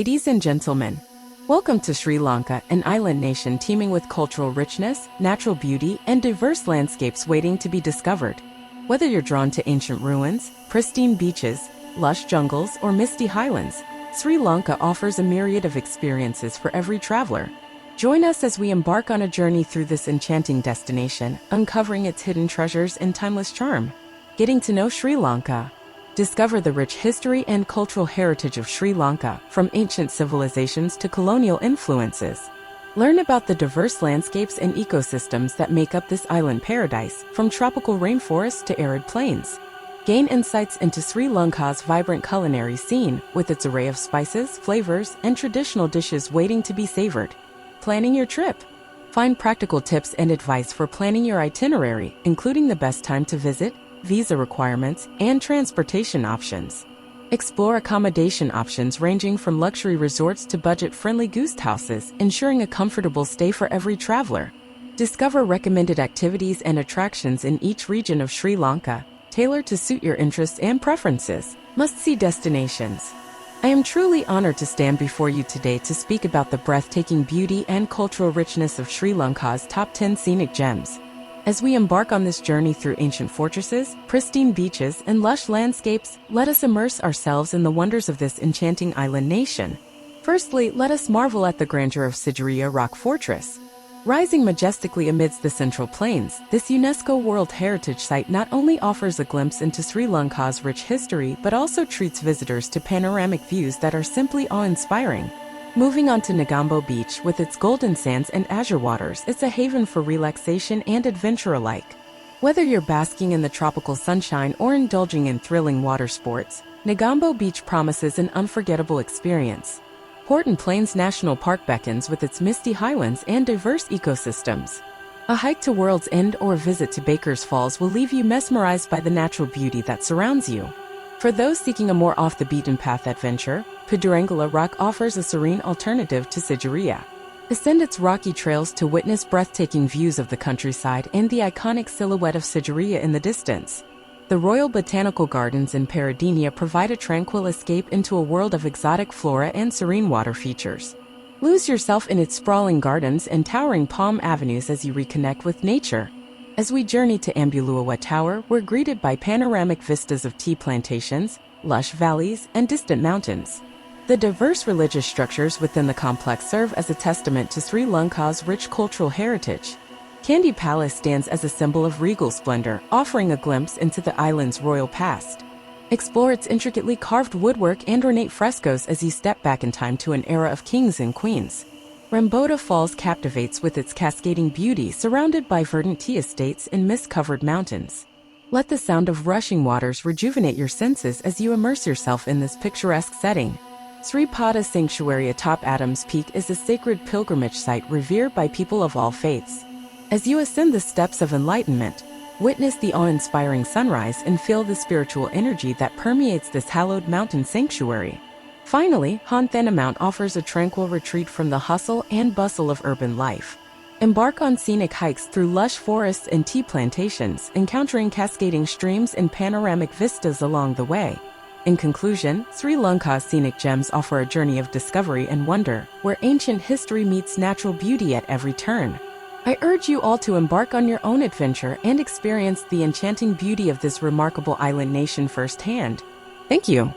Ladies and gentlemen, welcome to Sri Lanka, an island nation teeming with cultural richness, natural beauty, and diverse landscapes waiting to be discovered. Whether you're drawn to ancient ruins, pristine beaches, lush jungles, or misty highlands, Sri Lanka offers a myriad of experiences for every traveler. Join us as we embark on a journey through this enchanting destination, uncovering its hidden treasures and timeless charm. Getting to know Sri Lanka. Discover the rich history and cultural heritage of Sri Lanka, from ancient civilizations to colonial influences. Learn about the diverse landscapes and ecosystems that make up this island paradise, from tropical rainforests to arid plains. Gain insights into Sri Lanka's vibrant culinary scene, with its array of spices, flavors, and traditional dishes waiting to be savored. Planning your trip. Find practical tips and advice for planning your itinerary, including the best time to visit, visa requirements, and transportation options. Explore accommodation options ranging from luxury resorts to budget-friendly guest houses, ensuring a comfortable stay for every traveler. Discover recommended activities and attractions in each region of Sri Lanka, tailored to suit your interests and preferences. Must-see destinations. I am truly honored to stand before you today to speak about the breathtaking beauty and cultural richness of Sri Lanka's top 10 scenic gems. As we embark on this journey through ancient fortresses, pristine beaches, and lush landscapes, let us immerse ourselves in the wonders of this enchanting island nation. Firstly, let us marvel at the grandeur of Sigiriya Rock Fortress. Rising majestically amidst the Central Plains, this UNESCO World Heritage Site not only offers a glimpse into Sri Lanka's rich history but also treats visitors to panoramic views that are simply awe-inspiring. Moving on to Negombo Beach, with its golden sands and azure waters, it's a haven for relaxation and adventure alike. Whether you're basking in the tropical sunshine or indulging in thrilling water sports, Negombo Beach promises an unforgettable experience. Horton Plains National Park beckons with its misty highlands and diverse ecosystems. A hike to World's End or a visit to Baker's Falls will leave you mesmerized by the natural beauty that surrounds you. For those seeking a more off-the-beaten-path adventure, Pidurangala Rock offers a serene alternative to Sigiriya. Ascend its rocky trails to witness breathtaking views of the countryside and the iconic silhouette of Sigiriya in the distance. The Royal Botanical Gardens in Peradeniya provide a tranquil escape into a world of exotic flora and serene water features. Lose yourself in its sprawling gardens and towering palm avenues as you reconnect with nature. As we journey to Ambuluawa Tower, we're greeted by panoramic vistas of tea plantations, lush valleys, and distant mountains. The diverse religious structures within the complex serve as a testament to Sri Lanka's rich cultural heritage. Kandy Palace stands as a symbol of regal splendor, offering a glimpse into the island's royal past. Explore its intricately carved woodwork and ornate frescoes as you step back in time to an era of kings and queens. Rambuta Falls captivates with its cascading beauty, surrounded by verdant tea estates and mist-covered mountains. Let the sound of rushing waters rejuvenate your senses as you immerse yourself in this picturesque setting. Sri Pada Sanctuary atop Adams Peak is a sacred pilgrimage site revered by people of all faiths. As you ascend the steps of enlightenment, witness the awe-inspiring sunrise and feel the spiritual energy that permeates this hallowed mountain sanctuary. Finally, Honthana Mount offers a tranquil retreat from the hustle and bustle of urban life. Embark on scenic hikes through lush forests and tea plantations, encountering cascading streams and panoramic vistas along the way. In conclusion, Sri Lanka's scenic gems offer a journey of discovery and wonder, where ancient history meets natural beauty at every turn. I urge you all to embark on your own adventure and experience the enchanting beauty of this remarkable island nation firsthand. Thank you.